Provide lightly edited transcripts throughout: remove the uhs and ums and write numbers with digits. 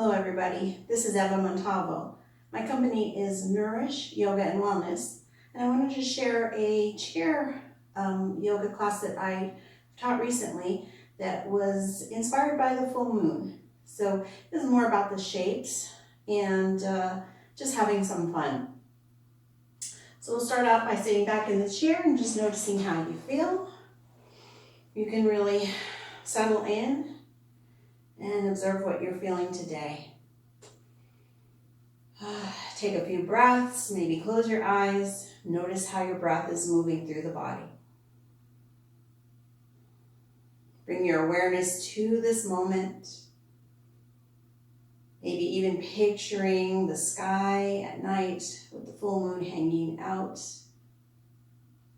Hello everybody, this is Eva Montalvo. My company is Nourish Yoga and Wellness, and I wanted to share a chair yoga class that I taught recently that was inspired by the full moon. So this is more about the shapes and just having some fun. So we'll start out by sitting back in the chair and just noticing how you feel. You can really settle in and observe what you're feeling today. Take a few breaths, maybe close your eyes. Notice how your breath is moving through the body. Bring your awareness to this moment. Maybe even picturing the sky at night with the full moon hanging out.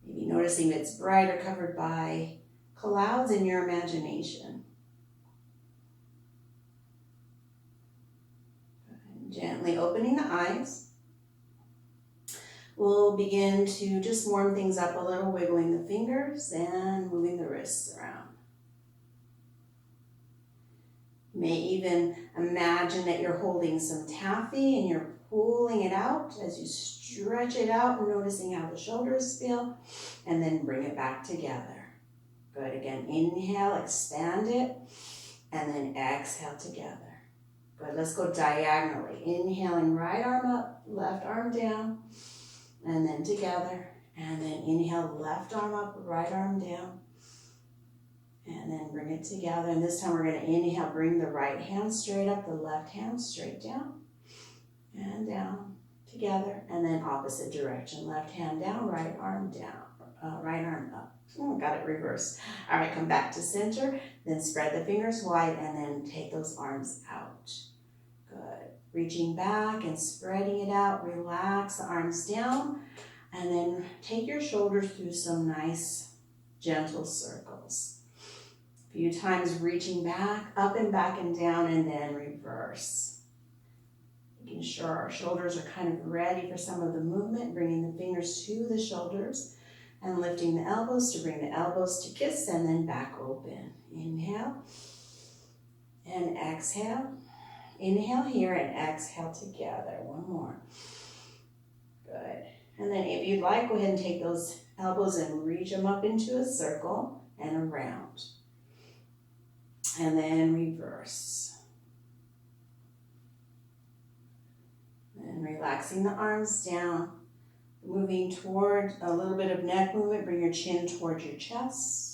Maybe noticing if it's bright or covered by clouds in your imagination. Gently opening the eyes. We'll begin to just warm things up a little, wiggling the fingers and moving the wrists around. You may even imagine that you're holding some taffy and you're pulling it out as you stretch it out and noticing how the shoulders feel, and then bring it back together. Good. Again, inhale, expand it, and then exhale together. Good, let's go diagonally. Inhaling, right arm up, left arm down, and then together. And then inhale, left arm up, right arm down, and then bring it together. And this time we're going to inhale, bring the right hand straight up, the left hand straight down, and down, together. And then opposite direction, left hand down, right arm down, right arm up. Got it reversed. All right, come back to center, then spread the fingers wide, and then take those arms out. Good. Reaching back and spreading it out. Relax the arms down, and then take your shoulders through some nice, gentle circles. A few times reaching back, up and back and down, and then reverse. Making sure our shoulders are kind of ready for some of the movement, bringing the fingers to the shoulders, and lifting the elbows to bring the elbows to kiss, and then back open. Inhale and exhale. Inhale here and exhale together. One more. Good. And then if you'd like, go ahead and take those elbows and reach them up into a circle and around. And then reverse. And relaxing the arms down. Moving toward a little bit of neck movement, bring your chin towards your chest.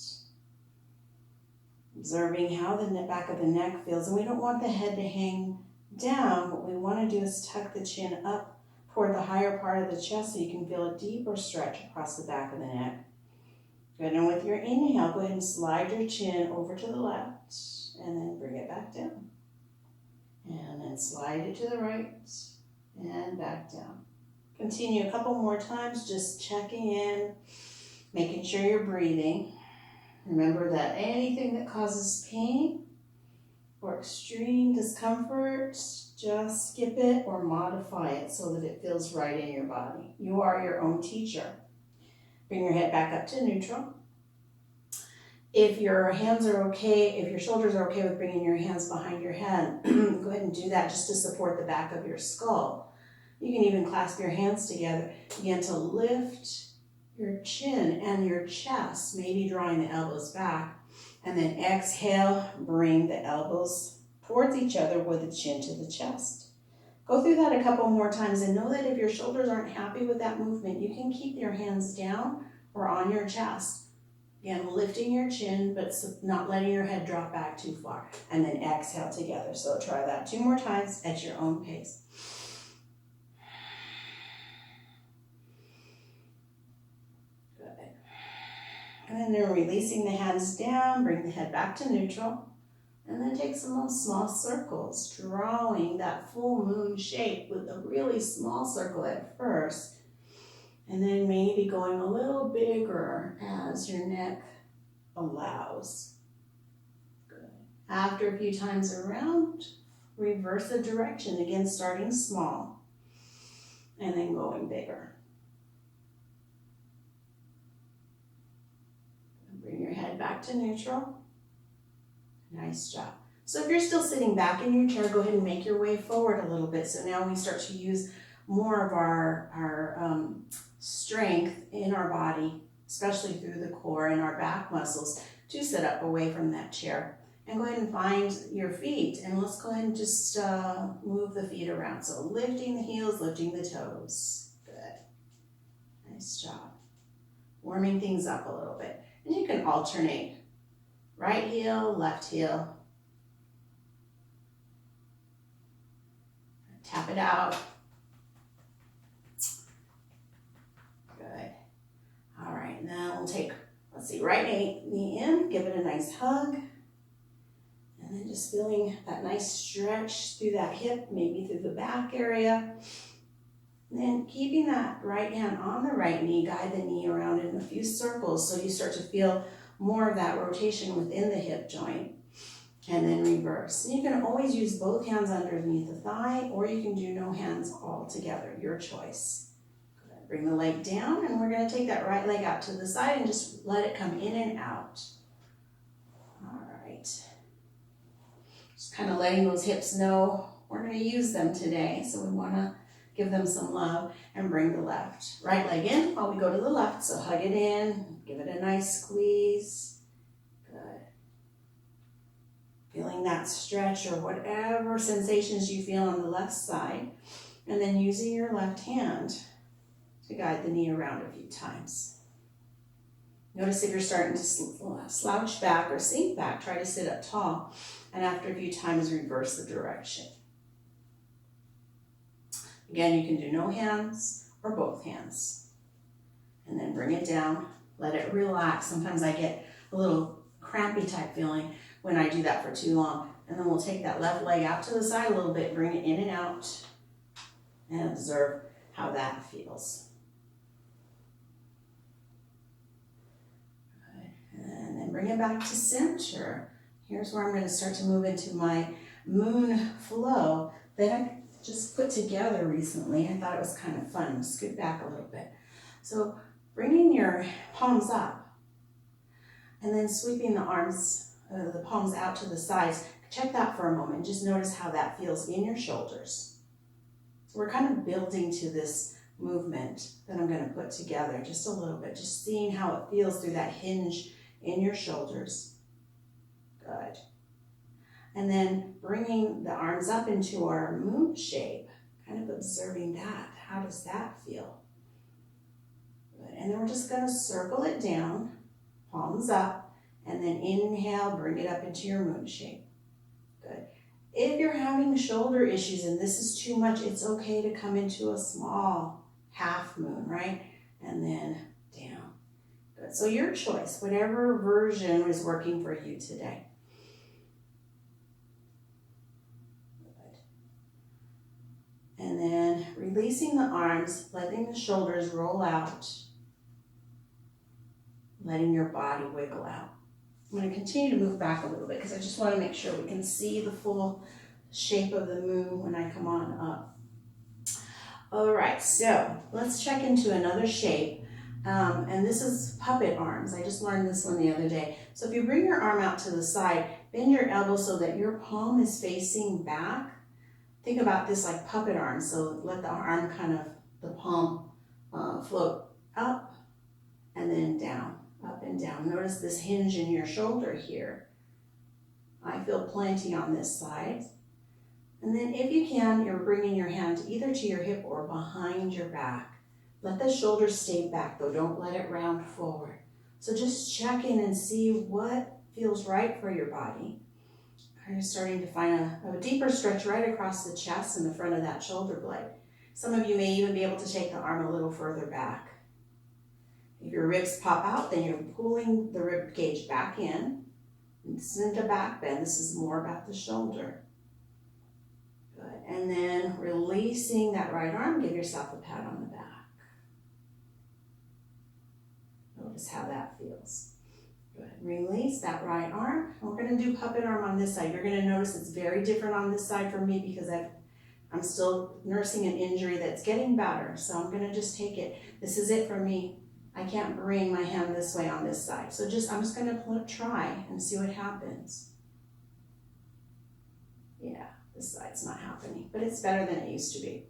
Observing how the back of the neck feels. And we don't want the head to hang down. What we want to do is tuck the chin up toward the higher part of the chest so you can feel a deeper stretch across the back of the neck. Good, and with your inhale, go ahead and slide your chin over to the left and then bring it back down. And then slide it to the right and back down. Continue a couple more times, just checking in, making sure you're breathing. Remember that anything that causes pain or extreme discomfort, just skip it or modify it so that it feels right in your body. You are your own teacher. Bring your head back up to neutral. If your hands are okay, if your shoulders are okay with bringing your hands behind your head, go ahead and do that just to support the back of your skull. You can even clasp your hands together. Begin to lift your chin and your chest, maybe drawing the elbows back. And then exhale, bring the elbows towards each other with the chin to the chest. Go through that a couple more times and know that if your shoulders aren't happy with that movement, you can keep your hands down or on your chest. Again, lifting your chin, but not letting your head drop back too far. And then exhale together. So try that 2 more times at your own pace. And then releasing the hands down, bring the head back to neutral. And then take some small circles, drawing that full moon shape with a really small circle at first. And then maybe going a little bigger as your neck allows. Good. After a few times around, reverse the direction. Again, starting small and then going bigger. Bring your head back to neutral. Nice job. So if you're still sitting back in your chair, go ahead and make your way forward a little bit. So now we start to use more of our strength in our body, especially through the core and our back muscles, to sit up away from that chair. And go ahead and find your feet, and let's go ahead and just move the feet around. So lifting the heels, lifting the toes. Good. Nice job. Warming things up a little bit. And you can alternate. Right heel, left heel. Tap it out. Good. All right, now we'll take, let's see, right knee in, give it a nice hug. And then just feeling that nice stretch through that hip, maybe through the back area. And then keeping that right hand on the right knee, guide the knee around in a few circles so you start to feel more of that rotation within the hip joint. And then reverse. And you can always use both hands underneath the thigh, or you can do no hands all together, your choice. Good. Bring the leg down, and we're going to take that right leg out to the side and just let it come in and out. All right. Just kind of letting those hips know we're going to use them today, so we want to give them some love. And bring the left. Right leg in while we go to the left, so hug it in, give it a nice squeeze. Good. Feeling that stretch or whatever sensations you feel on the left side, and then using your left hand to guide the knee around a few times. Notice if you're starting to slouch back or sink back, try to sit up tall, and after a few times reverse the direction. Again, you can do no hands or both hands. And then bring it down, let it relax. Sometimes I get a little crampy type feeling when I do that for too long. And then we'll take that left leg out to the side a little bit, bring it in and out, and observe how that feels. Good. And then bring it back to center. Here's where I'm going to start to move into my moon flow that I just put together recently. I thought it was kind of fun. Scoot back a little bit. So bringing your palms up and then sweeping the arms, the palms out to the sides. Check that for a moment. Just notice how that feels in your shoulders. So we're kind of building to this movement that I'm going to put together just a little bit. Just seeing how it feels through that hinge in your shoulders. Good. And then bringing the arms up into our moon shape, kind of observing that. How does that feel? Good. And then we're just going to circle it down, palms up, and then inhale, bring it up into your moon shape. Good. If you're having shoulder issues and this is too much, it's okay to come into a small half moon, right? And then down. Good. So your choice, whatever version is working for you today. And then releasing the arms, letting the shoulders roll out, letting your body wiggle out. I'm going to continue to move back a little bit because I just want to make sure we can see the full shape of the moon when I come on up. All right, so let's check into another shape. And this is puppet arms. I just learned this one the other day. So if you bring your arm out to the side, bend your elbow so that your palm is facing back. Think about this like puppet arms, so let the arm kind of, the palm float up and then down, up and down. Notice this hinge in your shoulder here. I feel plenty on this side. And then if you can, you're bringing your hand either to your hip or behind your back. Let the shoulders stay back though, don't let it round forward. So just check in and see what feels right for your body. You're starting to find a deeper stretch right across the chest and the front of that shoulder blade. Some of you may even be able to take the arm a little further back. If your ribs pop out, then you're pulling the rib cage back in. This isn't a back bend, this is more about the shoulder. Good. And then releasing that right arm, give yourself a pat on the back. Notice how that feels. Good. Release that right arm. We're going to do puppet arm on this side. You're going to notice it's very different on this side for me because I'm still nursing an injury that's getting better. So I'm going to just take it. This is it for me. I can't bring my hand this way on this side. So I'm just going to try and see what happens. Yeah, this side's not happening, but it's better than it used to be.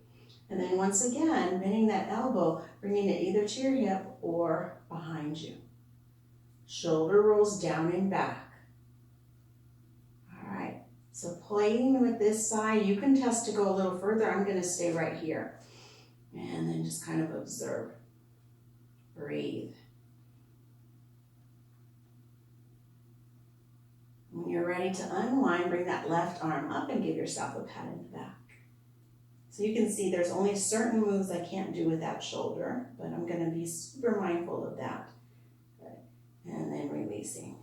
And then once again, bending that elbow, bringing it either to your hip or behind you. Shoulder rolls down and back. All right, so playing with this side, you can test to go a little further. I'm gonna stay right here. And then just kind of observe. Breathe. When you're ready to unwind, bring that left arm up and give yourself a pat in the back. So you can see there's only certain moves I can't do with that shoulder, but I'm going to be super mindful of that. Good. And then releasing.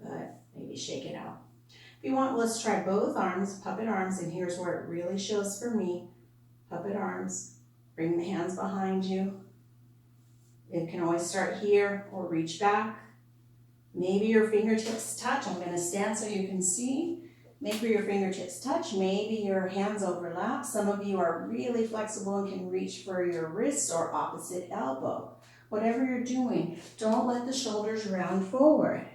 Good. Maybe shake it out. If you want, let's try both arms, puppet arms, and here's where it really shows for me. Puppet arms. Bring the hands behind you. It can always start here or reach back. Maybe your fingertips touch. I'm going to stand so you can see. Make sure your fingertips touch. Maybe your hands overlap. Some of you are really flexible and can reach for your wrist or opposite elbow. Whatever you're doing, don't let the shoulders round forward.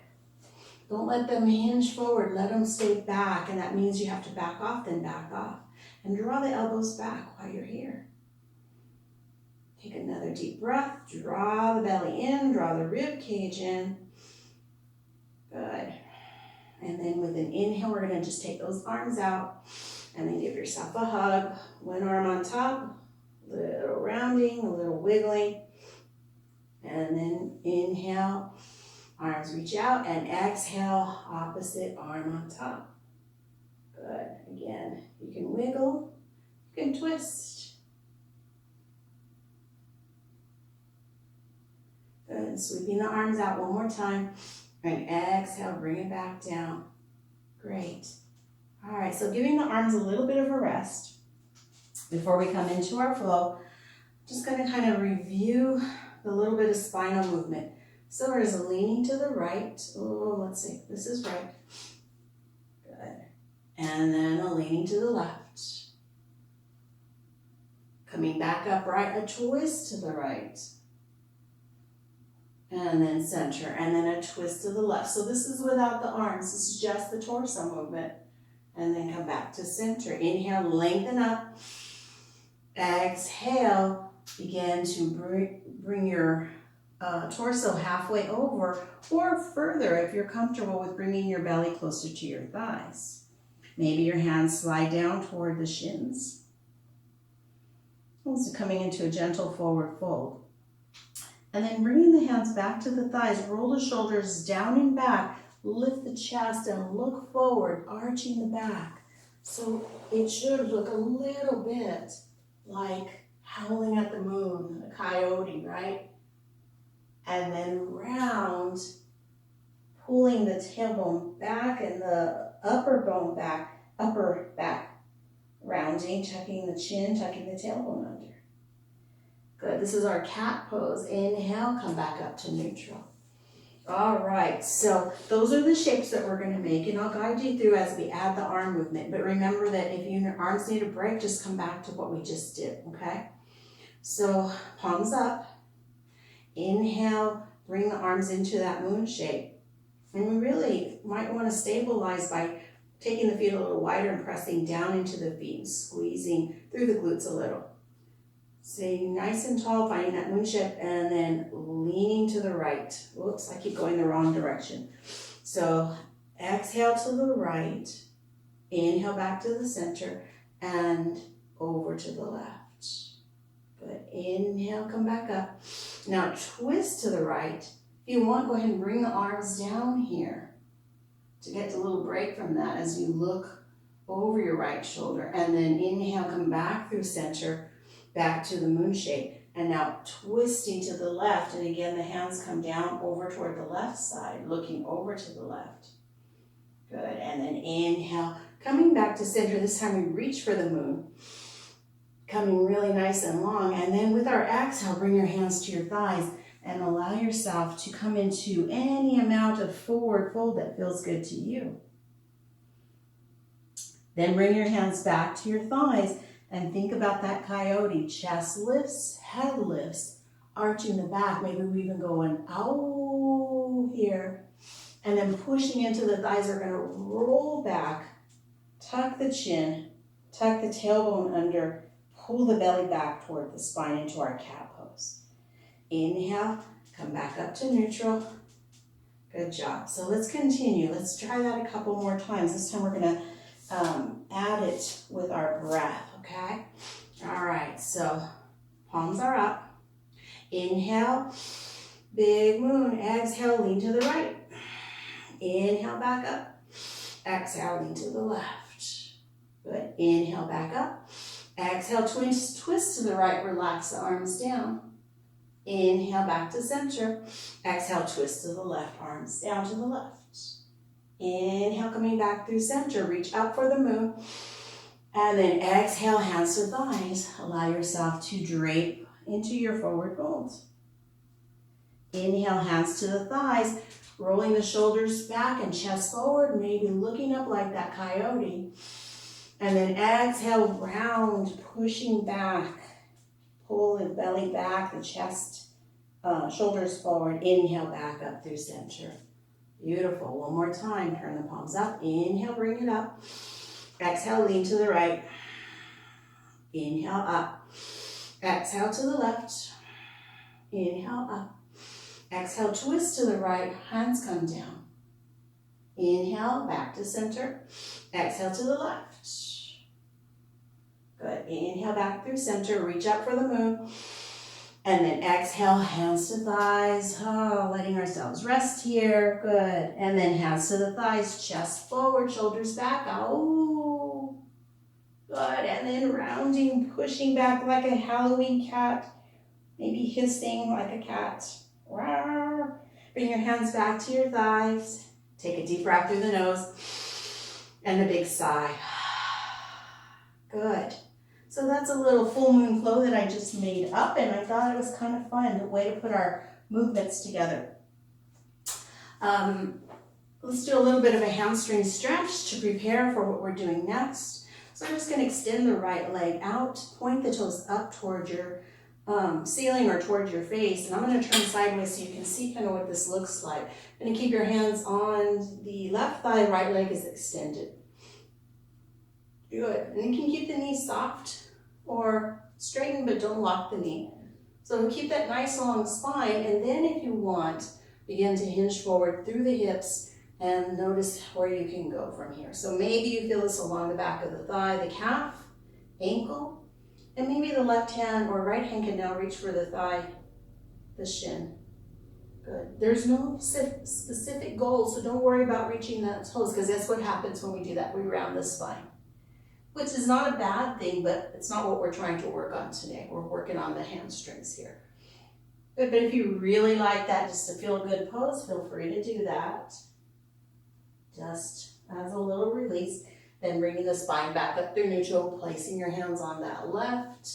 Don't let them hinge forward. Let them stay back, and that means you have to back off, then back off. And draw the elbows back while you're here. Take another deep breath. Draw the belly in. Draw the rib cage in. Good. And then with an inhale, we're going to just take those arms out and then give yourself a hug. One arm on top, a little rounding, a little wiggling. And then inhale, arms reach out, and exhale, opposite arm on top. Good. Again, you can wiggle, you can twist. Good. Sweeping the arms out one more time. And exhale, bring it back down. Great. All right, so giving the arms a little bit of a rest before we come into our flow. Just going to kind of review the little bit of spinal movement. So there's a leaning to the right. Oh, let's see. This is right. Good. And then a leaning to the left. Coming back upright, a twist to the right. And then center, and then a twist to the left. So this is without the arms, this is just the torso movement. And then come back to center. Inhale, lengthen up. Exhale, begin to bring your torso halfway over or further if you're comfortable with bringing your belly closer to your thighs. Maybe your hands slide down toward the shins. Also coming into a gentle forward fold. And then bringing the hands back to the thighs, roll the shoulders down and back, lift the chest and look forward, arching the back. So it should look a little bit like howling at the moon, a coyote, right? And then round, pulling the tailbone back and the upper bone back, upper back, rounding, tucking the chin, tucking the tailbone under. Good, this is our cat pose. Inhale, come back up to neutral. All right, so those are the shapes that we're gonna make, and I'll guide you through as we add the arm movement. But remember that if your arms need a break, just come back to what we just did, okay? So palms up, inhale, bring the arms into that moon shape. And we really might wanna stabilize by taking the feet a little wider and pressing down into the feet, and squeezing through the glutes a little. Staying nice and tall, finding that moon shape, and then leaning to the right. Whoops, I keep going the wrong direction. So exhale to the right, inhale back to the center, and over to the left. Good, inhale, come back up. Now twist to the right. If you want, go ahead and bring the arms down here to get a little break from that as you look over your right shoulder. And then inhale, come back through center, back to the moon shape. And now twisting to the left. And again, the hands come down over toward the left side, looking over to the left. Good, and then inhale, coming back to center. This time we reach for the moon, coming really nice and long. And then with our exhale, bring your hands to your thighs and allow yourself to come into any amount of forward fold that feels good to you. Then bring your hands back to your thighs and think about that coyote. Chest lifts, head lifts, arching the back. Maybe we even go an ow here. And then pushing into the thighs are going to roll back tuck the chin, tuck the tailbone under, pull the belly back toward the spine into our cat pose. Inhale, come back up to neutral. Good job. So let's continue. Let's try that a couple more times. This time we're gonna add it with our breath, okay? All right, so palms are up. Inhale, big moon. Exhale, lean to the right. Inhale, back up. Exhale, lean to the left. Good. Inhale, back up. Exhale, twist to the right. Relax the arms down. Inhale, back to center. Exhale, twist to the left. Arms down to the left. Inhale, coming back through center. Reach up for the moon. And then exhale, hands to thighs. Allow yourself to drape into your forward fold. Inhale, hands to the thighs. Rolling the shoulders back and chest forward. Maybe looking up like that coyote. And then exhale, round, pushing back. Pull the belly back, the chest, shoulders forward. Inhale, back up through center. Beautiful. One more time. Turn the palms up. Inhale, bring it up. Exhale, lean to the right. Inhale, up. Exhale to the left. Inhale, up. Exhale, twist to the right. Hands come down. Inhale, back to center. Exhale to the left. Good. Inhale, back through center. Reach up for the moon. And then exhale, hands to thighs. Oh, letting ourselves rest here. Good. And then hands to the thighs. Chest forward, shoulders back. Oh, good. And then rounding, pushing back like a Halloween cat. Maybe hissing like a cat. Bring your hands back to your thighs. Take a deep breath through the nose. And a big sigh. Good. So that's a little full moon flow that I just made up, and I thought it was kind of fun, a way to put our movements together. Let's do a little bit of a hamstring stretch to prepare for what we're doing next. So I'm just going to extend the right leg out, point the toes up toward your ceiling or toward your face, and I'm going to turn sideways so you can see kind of what this looks like. I'm going to keep your hands on the left thigh, right leg is extended. Good. And you can keep the knee soft or straighten, but don't lock the knee. So keep that nice long spine, and then if you want, begin to hinge forward through the hips and notice where you can go from here. So maybe you feel this along the back of the thigh, the calf, ankle, and maybe the left hand or right hand can now reach for the thigh, the shin. Good. There's no specific goal, so don't worry about reaching the toes, because that's what happens when we do that. We round the spine. Which is not a bad thing, but it's not what we're trying to work on today. We're working on the hamstrings here. Good, but if you really like that, just to feel a good pose, feel free to do that. Just as a little release. Then bringing the spine back up through neutral, placing your hands on that left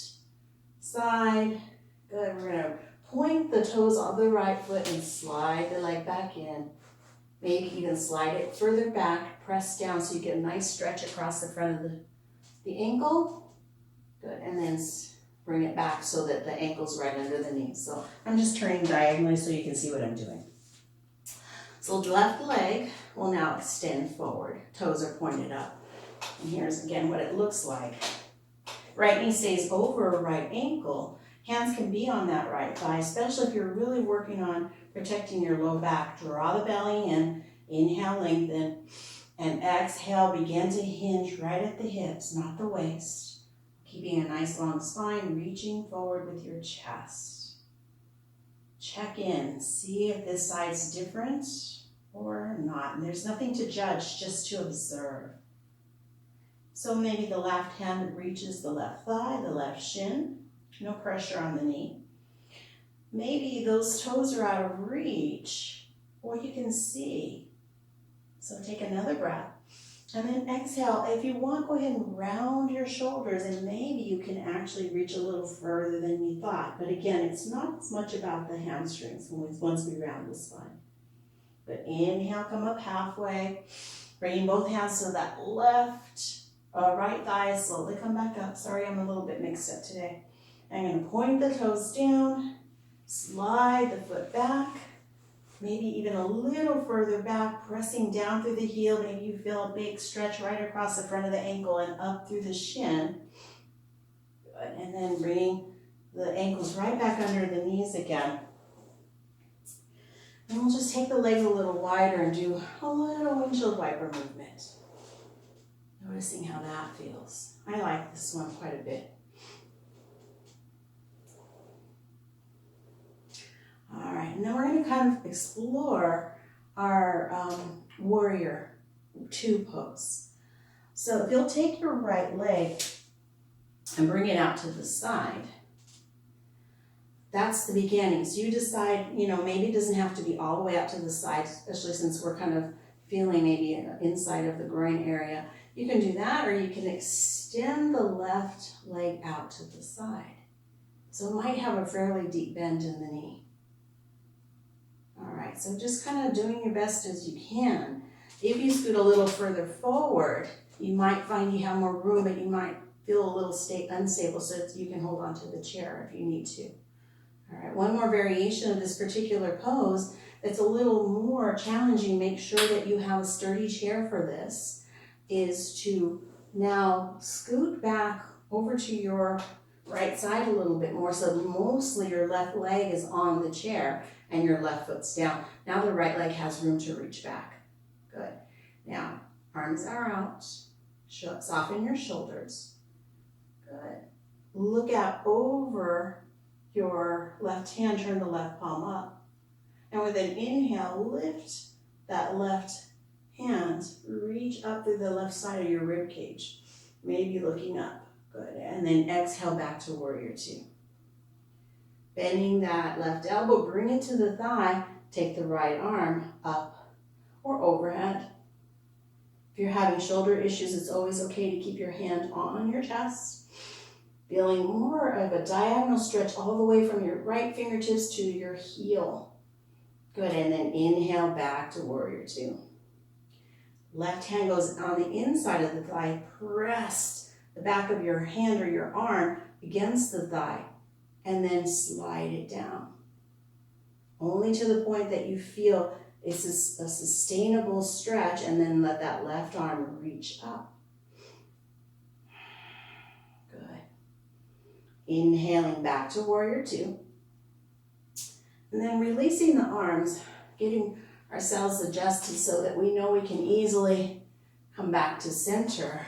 side. Good, we're gonna point the toes on the right foot and slide the leg back in. Maybe even slide it further back, press down so you get a nice stretch across the front of the ankle. Good, and then bring it back so that the ankle's right under the knee. So I'm just turning diagonally so you can see what I'm doing. So the left leg will now extend forward. Toes are pointed up. And here's again what it looks like. Right knee stays over right ankle. Hands can be on that right thigh, especially if you're really working on protecting your low back. Draw the belly in. Inhale, lengthen. And exhale, begin to hinge right at the hips, not the waist. Keeping a nice long spine, reaching forward with your chest. Check in, see if this side's different or not. And there's nothing to judge, just to observe. So maybe the left hand reaches the left thigh, the left shin. No pressure on the knee. Maybe those toes are out of reach, or you can see. So take another breath. And then exhale. If you want, go ahead and round your shoulders, and maybe you can actually reach a little further than you thought. But again, it's not as much about the hamstrings once we round the spine. But inhale, come up halfway. Bringing both hands to that right thigh. Slowly come back up. Sorry, I'm a little bit mixed up today. I'm going to point the toes down, slide the foot back, maybe even a little further back, pressing down through the heel. Maybe you feel a big stretch right across the front of the ankle and up through the shin. Good. And then bringing the ankles right back under the knees again. And we'll just take the legs a little wider and do a little windshield wiper movement. Noticing how that feels. I like this one quite a bit. All right, and then we're going to kind of explore our warrior two pose. So if you'll take your right leg and bring it out to the side, that's the beginning. So you decide, maybe it doesn't have to be all the way out to the side, especially since we're kind of feeling maybe inside of the groin area. You can do that, or you can extend the left leg out to the side. So it might have a fairly deep bend in the knee. All right, so just kind of doing your best as you can. If you scoot a little further forward, you might find you have more room, but you might feel a little unstable, so that you can hold on to the chair if you need to. All right, one more variation of this particular pose that's a little more challenging, make sure that you have a sturdy chair for this, is to now scoot back over to your right side a little bit more, so mostly your left leg is on the chair and your left foot's down. Now the right leg has room to reach back. Good. Now, arms are out. Soften your shoulders. Good. Look out over your left hand, turn the left palm up. And with an inhale, lift that left hand, reach up through the left side of your rib cage, maybe looking up. Good. And then exhale back to warrior two. Bending that left elbow, bring it to the thigh, take the right arm up or overhead. If you're having shoulder issues, it's always okay to keep your hand on your chest. Feeling more of a diagonal stretch all the way from your right fingertips to your heel. Good, and then inhale back to warrior two. Left hand goes on the inside of the thigh, press the back of your hand or your arm against the thigh, and then slide it down. Only to the point that you feel it's a sustainable stretch, and then let that left arm reach up. Good. Inhaling back to warrior two. And then releasing the arms, getting ourselves adjusted so that we know we can easily come back to center.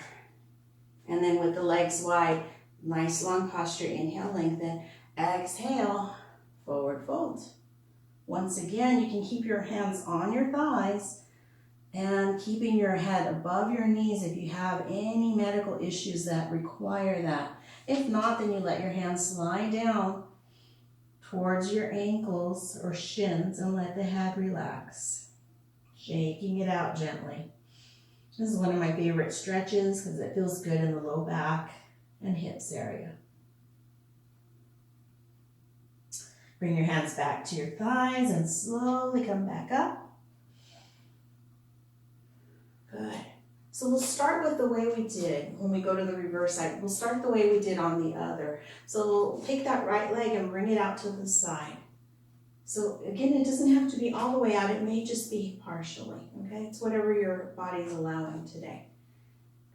And then with the legs wide, nice long posture, inhale, lengthen, exhale, forward fold. Once again, you can keep your hands on your thighs and keeping your head above your knees if you have any medical issues that require that. If not, then you let your hands slide down towards your ankles or shins and let the head relax, shaking it out gently. This is one of my favorite stretches because it feels good in the low back and hips area. Bring your hands back to your thighs and slowly come back up. Good. So we'll start with the way we did when we go to the reverse side. We'll start the way we did on the other. So we'll take that right leg and bring it out to the side. So again, it doesn't have to be all the way out. It may just be partially, okay? It's whatever your body's allowing today.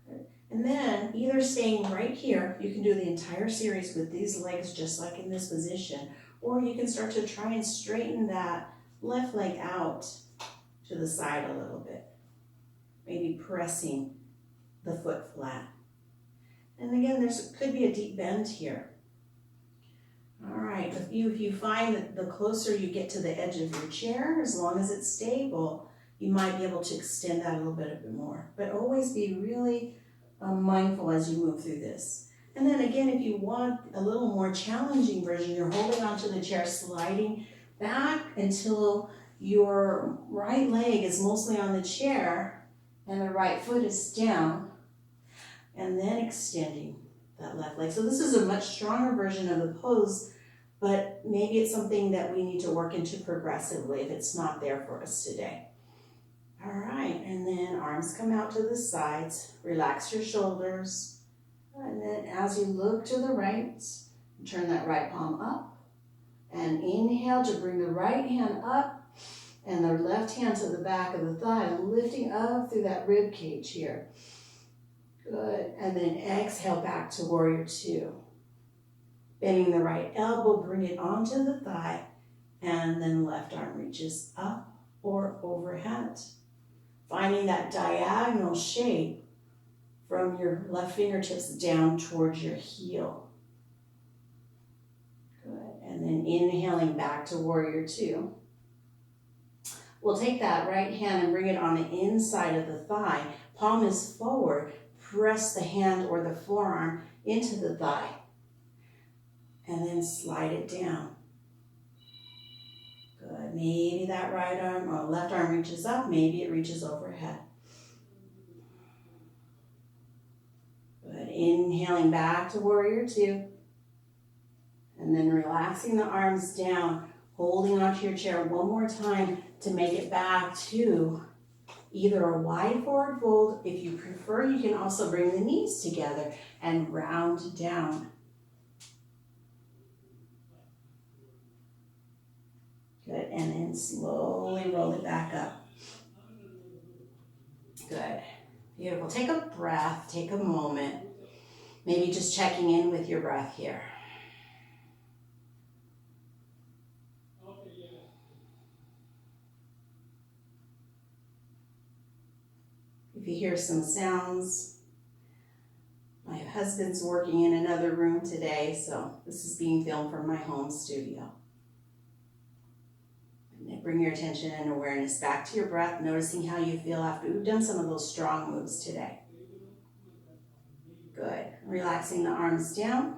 Good. And then either staying right here, you can do the entire series with these legs just like in this position, or you can start to try and straighten that left leg out to the side a little bit. Maybe pressing the foot flat. And again, there could be a deep bend here. All right, if you find that the closer you get to the edge of your chair, as long as it's stable, you might be able to extend that a little bit more. But always be really mindful as you move through this. And then again, if you want a little more challenging version, you're holding onto the chair, sliding back until your right leg is mostly on the chair and the right foot is down, and then extending that left leg. So this is a much stronger version of the pose, but maybe it's something that we need to work into progressively if it's not there for us today. All right, and then arms come out to the sides, relax your shoulders. And then as you look to the right, turn that right palm up and inhale to bring the right hand up And the left hand to the back of the thigh, lifting up through that rib cage here. Good. And then exhale back to warrior two. Bending the right elbow, bring it onto the thigh, and then left arm reaches up or overhead. Finding that diagonal shape from your left fingertips down towards your heel. Good. And then inhaling back to warrior two. We'll take that right hand and bring it on the inside of the thigh. Palm is forward. Press the hand or the forearm into the thigh. And then slide it down. Good. Maybe that right arm or left arm reaches up. Maybe it reaches overhead. Good. Inhaling back to warrior two. And then relaxing the arms down. Holding onto your chair one more time to make it back to either a wide forward fold. If you prefer, you can also bring the knees together and round down. Good, and then slowly roll it back up. Good, beautiful. Take a breath, take a moment. Maybe just checking in with your breath here. If you hear some sounds, my husband's working in another room today, so this is being filmed from my home studio. And bring your attention and awareness back to your breath, noticing how you feel after we've done some of those strong moves today. Good. Relaxing the arms down.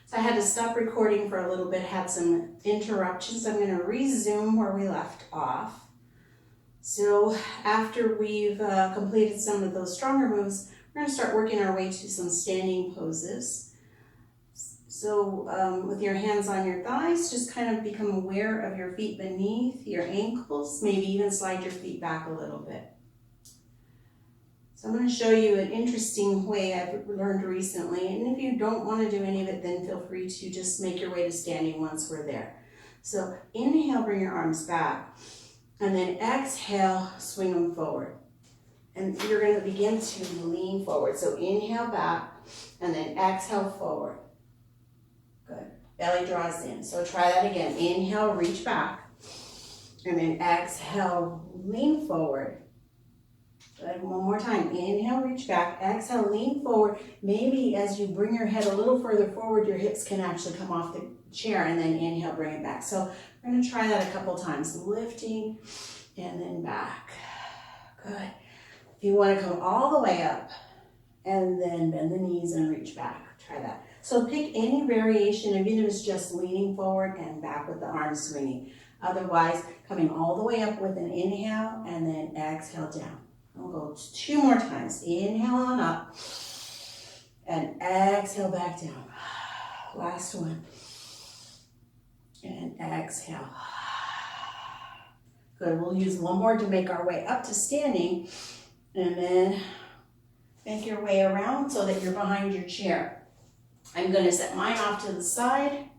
So I had to stop recording for a little bit, had some interruptions. I'm going to resume where we left off. So after we've completed some of those stronger moves, we're going to start working our way to some standing poses. So with your hands on your thighs, just kind of become aware of your feet beneath your ankles, maybe even slide your feet back a little bit. So I'm going to show you an interesting way I've learned recently, and if you don't want to do any of it, then feel free to just make your way to standing once we're there. So inhale, bring your arms back, and then exhale, swing them forward. And you're going to begin to lean forward. So inhale back, and then exhale forward. Good. Belly draws in. So try that again. Inhale, reach back, and then exhale, lean forward. Good. One more time. Inhale, reach back. Exhale, lean forward. Maybe as you bring your head a little further forward, your hips can actually come off the chair, and then inhale, bring it back. So we're going to try that a couple times. Lifting and then back. Good. If you want to come all the way up and then bend the knees and reach back, try that. So pick any variation, even if it's just leaning forward and back with the arms swinging. Otherwise, coming all the way up with an inhale and then exhale down. We'll go two more times. Inhale on up and exhale back down. Last one. And exhale. Good. We'll use one more to make our way up to standing, and then make your way around so that you're behind your chair. I'm going to set mine off to the side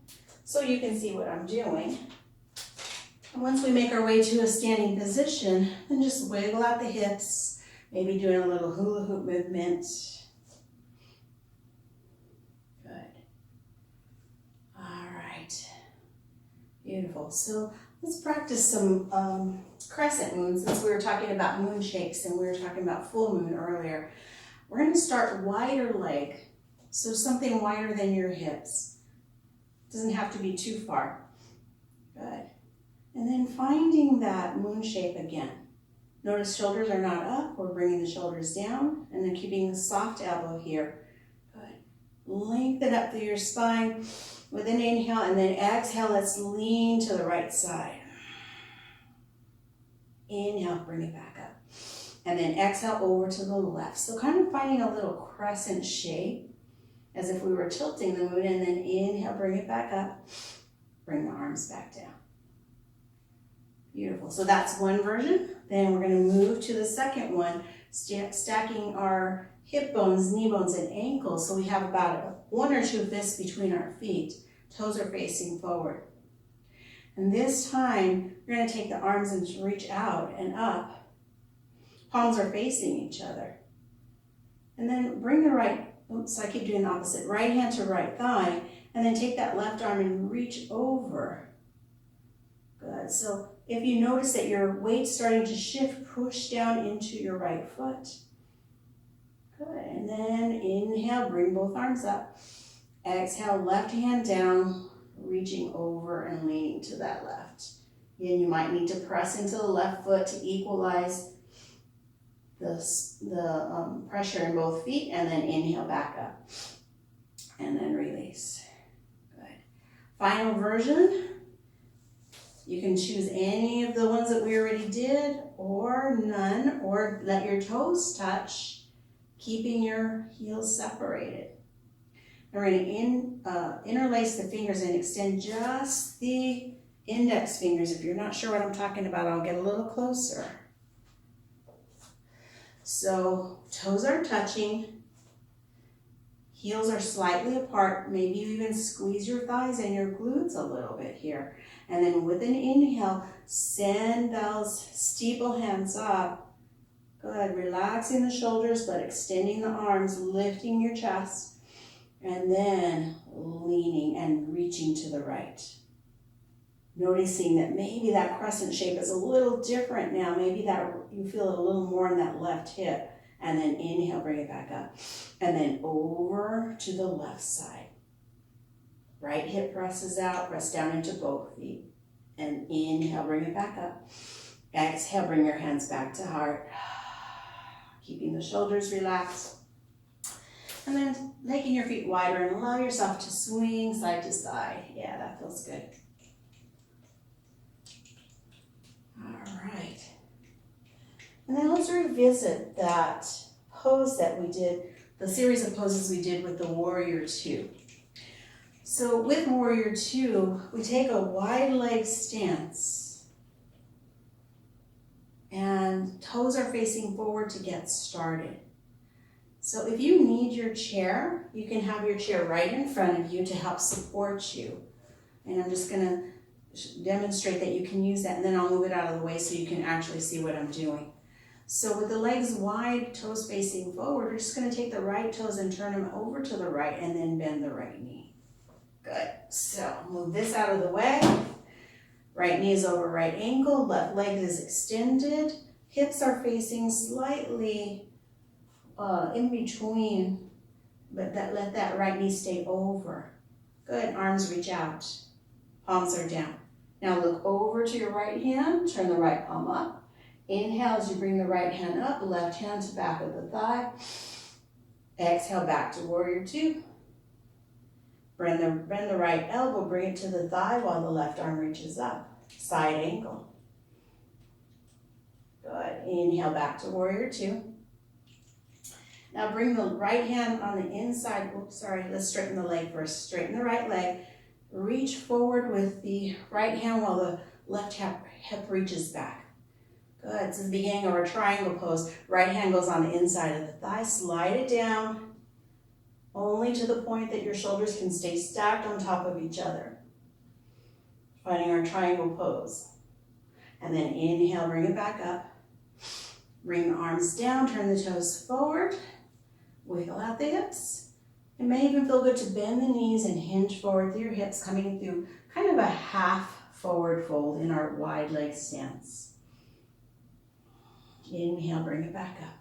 so you can see what I'm doing. And once we make our way to a standing position, then just wiggle out the hips, maybe doing a little hula hoop movement. Good. All right. Beautiful. So let's practice some crescent moons, since we were talking about moon shapes and we were talking about full moon earlier. We're going to start wider leg, so something wider than your hips. Doesn't have to be too far. Good. And then finding that moon shape again. Notice shoulders are not up. We're bringing the shoulders down and then keeping the soft elbow here. Good. Lengthen up through your spine with an inhale, and then exhale. Let's lean to the right side. Inhale, bring it back up. And then exhale over to the left. So kind of finding a little crescent shape as if we were tilting the moon, and then inhale, bring it back up. Bring the arms back down. Beautiful. So that's one version. Then we're going to move to the second one, stacking our hip bones, knee bones, and ankles. So we have about 1 or 2 fists between our feet. Toes are facing forward. And this time, you're going to take the arms and reach out and up. Palms are facing each other. And then bring the right, oops, I keep doing the opposite. Right hand to right thigh, and then take that left arm and reach over. Good. So if you notice that your weight's starting to shift, push down into your right foot. Good. And then inhale, bring both arms up. Exhale, left hand down, reaching over and leaning to that left. Again, you might need to press into the left foot to equalize the pressure in both feet, and then inhale back up. And then release. Good. Final version. You can choose any of the ones that we already did, or none, or let your toes touch, keeping your heels separated. Now we're going to interlace the fingers and extend just the index fingers. If you're not sure what I'm talking about, I'll get a little closer. So toes are touching, heels are slightly apart. Maybe you even squeeze your thighs and your glutes a little bit here. And then with an inhale, send those steeple hands up. Good, relaxing the shoulders, but extending the arms, lifting your chest, and then leaning and reaching to the right. Noticing that maybe that crescent shape is a little different now. Maybe that you feel it a little more in that left hip. And then inhale, bring it back up. And then over to the left side. Right hip presses out, press down into both feet. And inhale, bring it back up. Exhale, bring your hands back to heart. Keeping the shoulders relaxed. And then making your feet wider and allow yourself to swing side to side. Yeah, that feels good. All right. And then let's revisit that pose that we did, the series of poses we did with the Warrior Two. So with Warrior Two, we take a wide leg stance and toes are facing forward to get started. So if you need your chair, you can have your chair right in front of you to help support you. And I'm just going to demonstrate that you can use that, and then I'll move it out of the way so you can actually see what I'm doing. So with the legs wide, toes facing forward, we're just going to take the right toes and turn them over to the right and then bend the right knee. Good. So move this out of the way. Right knee is over right ankle, left leg is extended. Hips are facing slightly in between, but let that right knee stay over. Good. Arms reach out. Palms are down. Now look over to your right hand, turn the right palm up. Inhale as you bring the right hand up, left hand to back of the thigh. Exhale back to Warrior Two. Bend the right elbow, bring it to the thigh while the left arm reaches up. Side angle. Good. Inhale back to Warrior Two. Now bring the right hand on the inside. Oops, sorry, let's straighten the leg first. Straighten the right leg. Reach forward with the right hand while the left hip reaches back. Good. So the beginning of our triangle pose. Right hand goes on the inside of the thigh. Slide it down only to the point that your shoulders can stay stacked on top of each other. Finding our triangle pose. And then inhale, bring it back up. Bring the arms down, turn the toes forward. Wiggle out the hips. It may even feel good to bend the knees and hinge forward through your hips, coming through kind of a half forward fold in our wide leg stance. Inhale, bring it back up.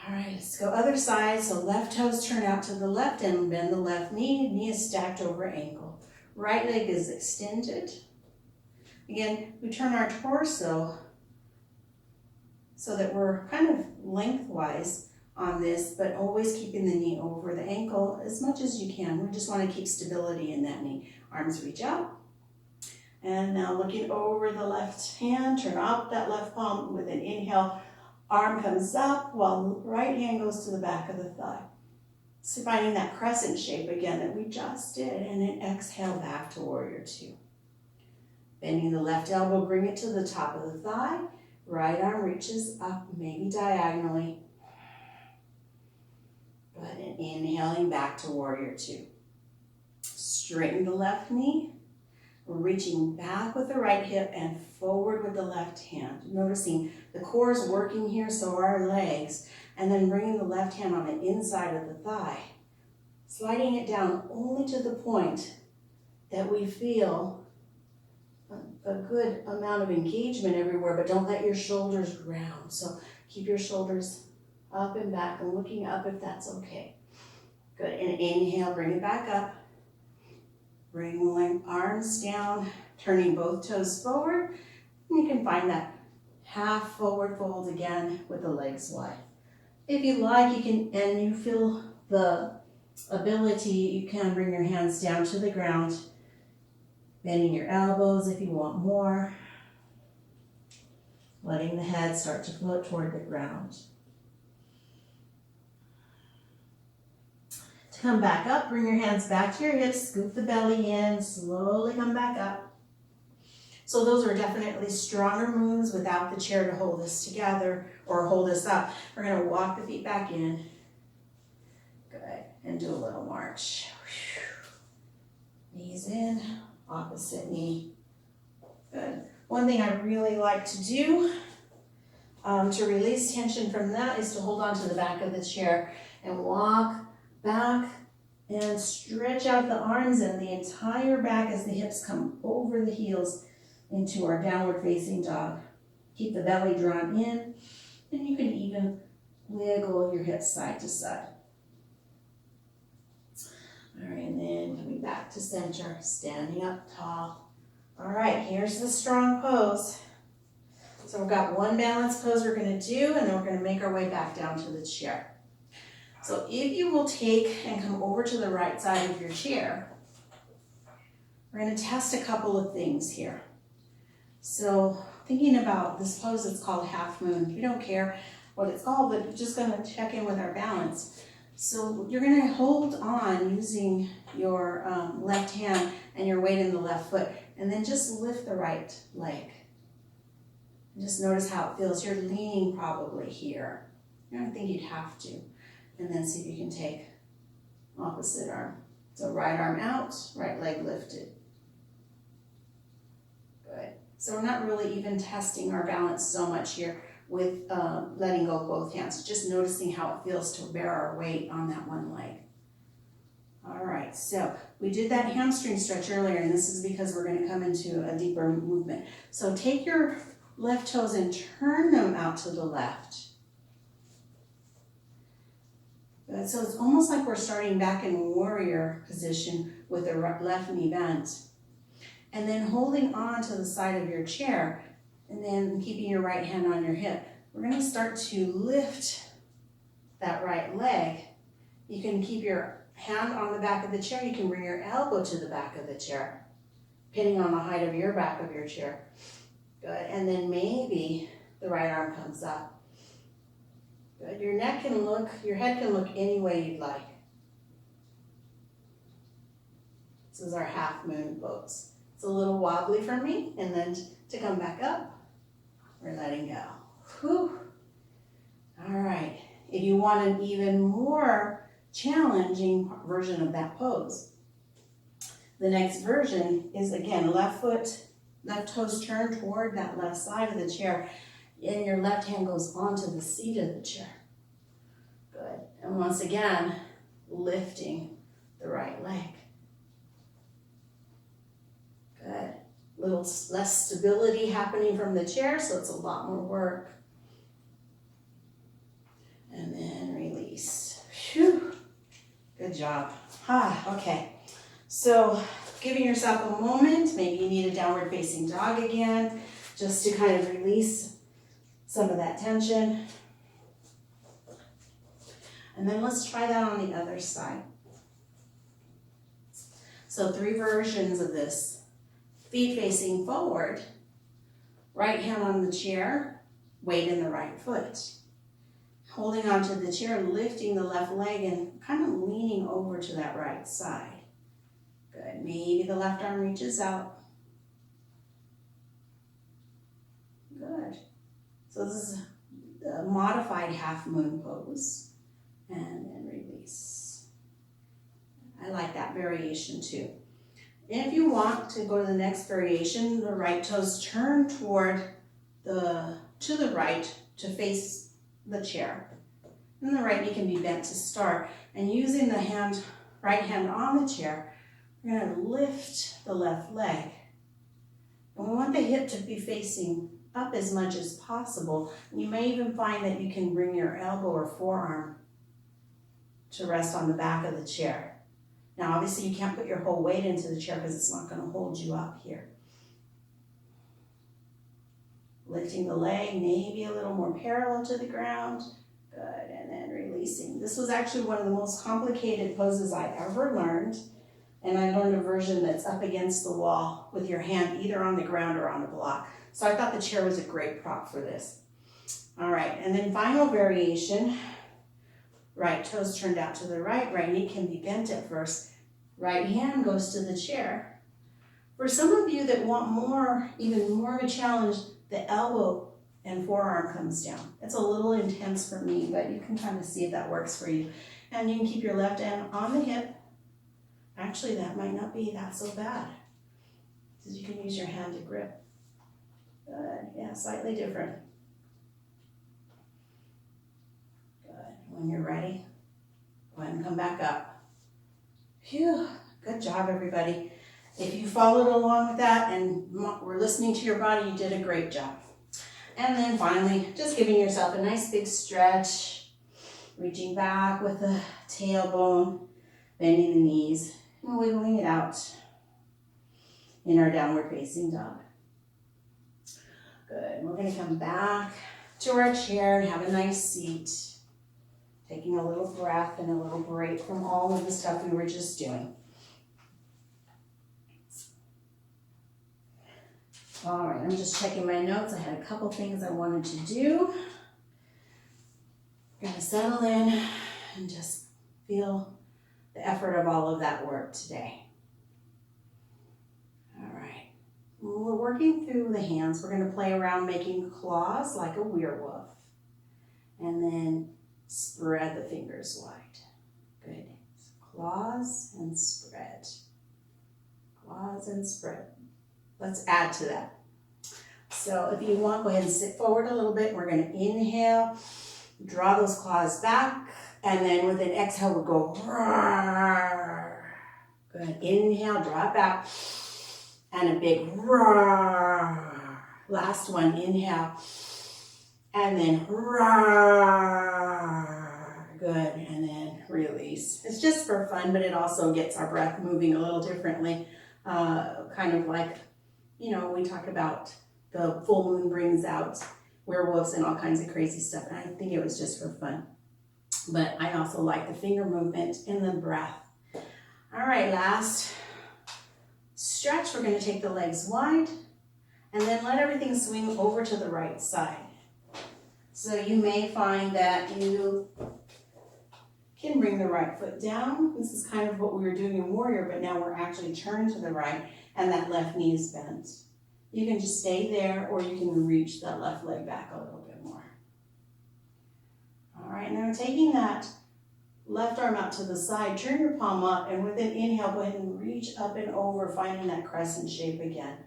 All right, let's go other side. So left toes turn out to the left and bend the left knee. Knee is stacked over ankle. Right leg is extended. Again, we turn our torso so that we're kind of lengthwise on this, but always keeping the knee over the ankle as much as you can. We just want to keep stability in that knee. Arms reach out. And now looking over the left hand, turn up that left palm with an inhale. Arm comes up while the right hand goes to the back of the thigh. So finding that crescent shape again that we just did, and then exhale back to Warrior Two. Bending the left elbow, bring it to the top of the thigh. Right arm reaches up, maybe diagonally. Good, and inhaling back to Warrior Two. Straighten the left knee, reaching back with the right hip and forward with the left hand. Noticing the core is working here, so are our legs. And then bringing the left hand on the inside of the thigh. Sliding it down only to the point that we feel a good amount of engagement everywhere, but don't let your shoulders round. So keep your shoulders up and back and looking up if that's okay. Good, and inhale, bring it back up. Bring the arms down, turning both toes forward. And you can find that half forward fold again with the legs wide. If you like, you can, and you feel the ability, you can bring your hands down to the ground, bending your elbows if you want more, letting the head start to float toward the ground. To come back up, bring your hands back to your hips, scoop the belly in, slowly come back up. So those are definitely stronger moves without the chair to hold us together or hold us up. We're going to walk the feet back in. Good. And do a little march. Knees in, opposite knee. Good. One thing I really like to do to release tension from that is to hold on to the back of the chair and walk back and stretch out the arms and the entire back as the hips come over the heels into our downward facing dog. Keep the belly drawn in, and you can even wiggle your hips side to side. All right, and then coming back to center, standing up tall. All right, here's the strong pose. So we've got one balance pose we're going to do, and then we're going to make our way back down to the chair. So if you will take and come over to the right side of your chair, we're going to test a couple of things here. So thinking about this pose, it's called half moon. You don't care what it's called, but we're just going to check in with our balance. So you're going to hold on using your left hand and your weight in the left foot, and then just lift the right leg. And just notice how it feels. You're leaning probably here. I don't think you'd have to. And then see if you can take opposite arm. So right arm out, right leg lifted. Good. So we're not really even testing our balance so much here with letting go of both hands. Just noticing how it feels to bear our weight on that one leg. All right, so we did that hamstring stretch earlier, and this is because we're going to come into a deeper movement. So take your left toes and turn them out to the left. Good. So it's almost like we're starting back in warrior position with the left knee bent. And then holding on to the side of your chair, and then keeping your right hand on your hip. We're going to start to lift that right leg. You can keep your hand on the back of the chair. You can bring your elbow to the back of the chair, depending on the height of your back of your chair. Good. And then maybe the right arm comes up. Good. Your head can look any way you'd like. This is our half moon pose. It's a little wobbly for me, and then to come back up, we're letting go. Whew. All right. If you want an even more challenging version of that pose, the next version is, again, left toes turned toward that left side of the chair, and your left hand goes onto the seat of the chair. Good. And once again, lifting the right leg. Good. Little less stability happening from the chair, so it's a lot more work. And then release. Whew. Good job. Okay. So giving yourself a moment, maybe you need a downward facing dog again, just to kind of release some of that tension. And then let's try that on the other side. So 3 versions of this. Feet facing forward, right hand on the chair, weight in the right foot. Holding onto the chair, lifting the left leg and kind of leaning over to that right side. Good. Maybe the left arm reaches out. Good. So this is a modified half moon pose. And then release. I like that variation too. If you want to go to the next variation, the right toes turn toward to the right to face the chair. And the right knee can be bent to start. And using the right hand on the chair, we're going to lift the left leg. And we want the hip to be facing up as much as possible. You may even find that you can bring your elbow or forearm to rest on the back of the chair. Now obviously you can't put your whole weight into the chair because it's not going to hold you up here. Lifting the leg maybe a little more parallel to the ground. Good, and then releasing. This was actually one of the most complicated poses I ever learned. And I learned a version that's up against the wall with your hand either on the ground or on a block. So I thought the chair was a great prop for this. All right, and then final variation. Right toes turned out to the right. Right knee can be bent at first. Right hand goes to the chair. For some of you that want even more of a challenge, the elbow and forearm comes down. It's a little intense for me, but you can kind of see if that works for you. And you can keep your left hand on the hip. Actually, that might not be that so bad, because you can use your hand to grip. Good, yeah, slightly different. Good, when you're ready, go ahead and come back up. Phew, good job, everybody. If you followed along with that and were listening to your body, you did a great job. And then finally, just giving yourself a nice big stretch, reaching back with the tailbone, bending the knees, and wiggling it out in our downward facing dog. Good, we're gonna come back to our chair and have a nice seat, taking a little breath and a little break from all of the stuff we were just doing. All right, I'm just checking my notes. I had a couple things I wanted to do. We're gonna settle in and just feel the effort of all of that work today. All right, when we're working through the hands, we're gonna play around making claws like a werewolf. And then spread the fingers wide. Good, claws and spread. Claws and spread. Let's add to that. So if you want, go ahead and sit forward a little bit. We're going to inhale, draw those claws back, and then with an exhale, we'll go roar. Good. Inhale, draw it back, and a big roar. Last one, inhale, and then roar. Good, and then release. It's just for fun, but it also gets our breath moving a little differently. Kind of like, you know, we talk about the full moon brings out werewolves and all kinds of crazy stuff. And I think it was just for fun. But I also like the finger movement and the breath. All right, last stretch. We're going to take the legs wide and then let everything swing over to the right side. So you may find that you can bring the right foot down. This is kind of what we were doing in Warrior, but now we're actually turned to the right and that left knee is bent. You can just stay there, or you can reach that left leg back a little bit more. All right, now taking that left arm out to the side, turn your palm up, and with an inhale, go ahead and reach up and over, finding that crescent shape again.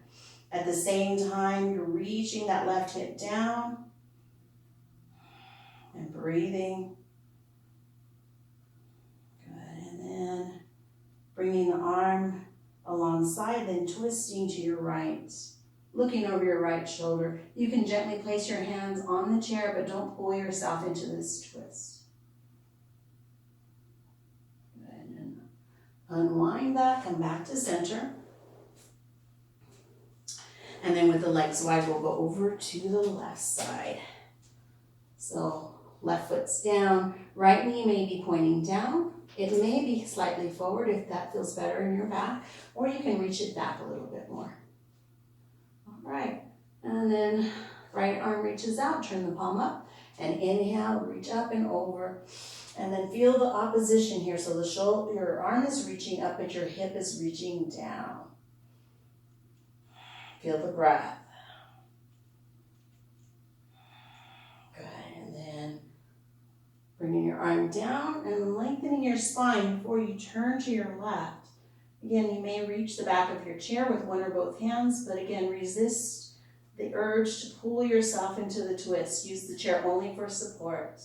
At the same time, you're reaching that left hip down and breathing. Good, and then bringing the arm alongside, then twisting to your right. Looking over your right shoulder. You can gently place your hands on the chair, but don't pull yourself into this twist. Good, and unwind that, come back to center. And then with the legs wide, we'll go over to the left side. So left foot's down, right knee may be pointing down. It may be slightly forward if that feels better in your back, or you can reach it back a little bit more. All right, and then right arm reaches out, turn the palm up, and inhale, reach up and over, and then feel the opposition here. So the shoulder, your arm is reaching up, but your hip is reaching down. Feel the breath. Good, and then bringing your arm down and lengthening your spine before you turn to your left. Again, you may reach the back of your chair with one or both hands, but again, resist the urge to pull yourself into the twist. Use the chair only for support.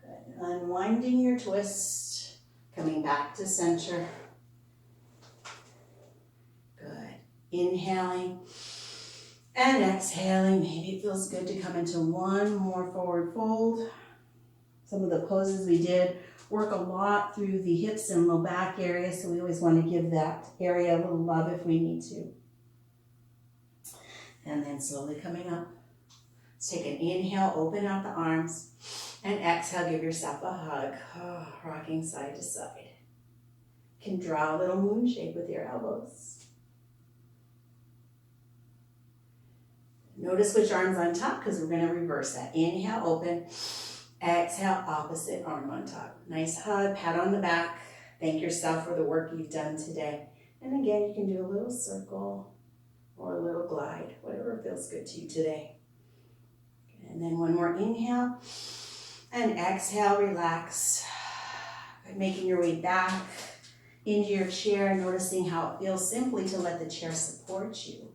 Good. Unwinding your twist, coming back to center. Good. Inhaling and exhaling. Maybe it feels good to come into one more forward fold. Some of the poses we did work a lot through the hips and low back area, so we always want to give that area a little love if we need to. And then slowly coming up. Let's take an inhale, open out the arms, and exhale, give yourself a hug. Oh, rocking side to side. You can draw a little moon shape with your elbows. Notice which arm's on top because we're going to reverse that. Inhale, open. Exhale, opposite arm on top. Nice hug, pat on the back. Thank yourself for the work you've done today. And again, you can do a little circle or a little glide, whatever feels good to you today. And then one more inhale and exhale, relax. Making your way back into your chair, noticing how it feels simply to let the chair support you.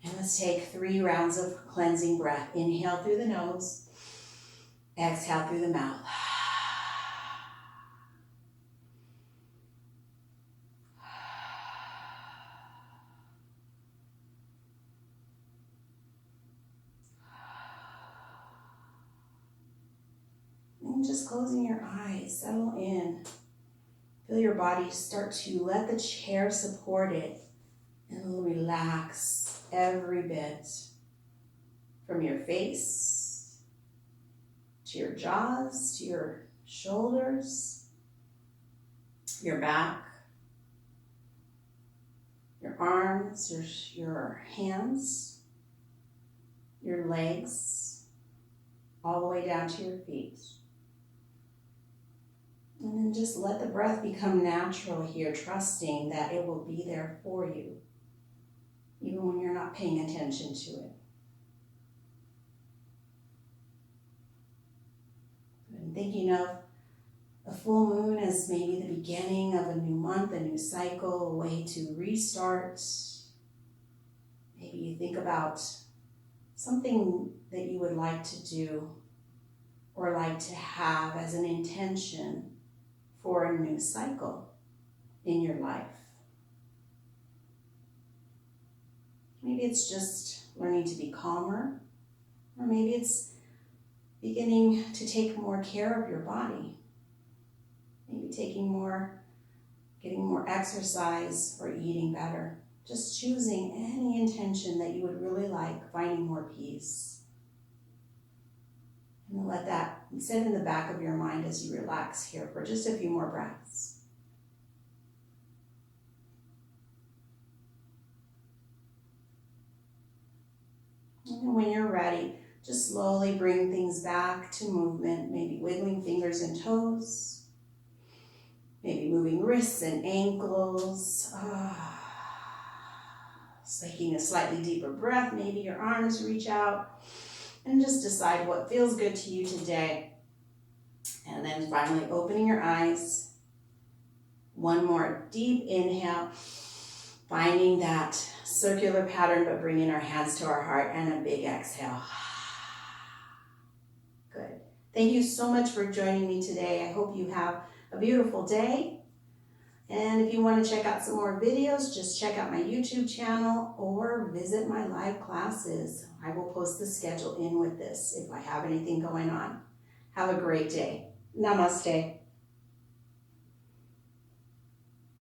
And let's take 3 rounds of cleansing breath. Inhale through the nose. Exhale through the mouth. And just closing your eyes, settle in. Feel your body start to let the chair support it and relax every bit from your face to your jaws, to your shoulders, your back, your arms, your hands, your legs, all the way down to your feet. And then just let the breath become natural here, trusting that it will be there for you, even when you're not paying attention to it. Thinking of a full moon as maybe the beginning of a new month, a new cycle, a way to restart. Maybe you think about something that you would like to do or like to have as an intention for a new cycle in your life. Maybe it's just learning to be calmer, or maybe it's beginning to take more care of your body. Maybe getting more exercise or eating better. Just choosing any intention that you would really like, finding more peace. And let that sit in the back of your mind as you relax here for just a few more breaths. And when you're ready, just slowly bring things back to movement, maybe wiggling fingers and toes, maybe moving wrists and ankles. Taking a slightly deeper breath, maybe your arms reach out, and just decide what feels good to you today. And then finally opening your eyes. One more deep inhale, finding that circular pattern, but bringing our hands to our heart, and a big exhale. Good. Thank you so much for joining me today. I hope you have a beautiful day. And if you want to check out some more videos, just check out my YouTube channel or visit my live classes. I will post the schedule in with this if I have anything going on. Have a great day. Namaste.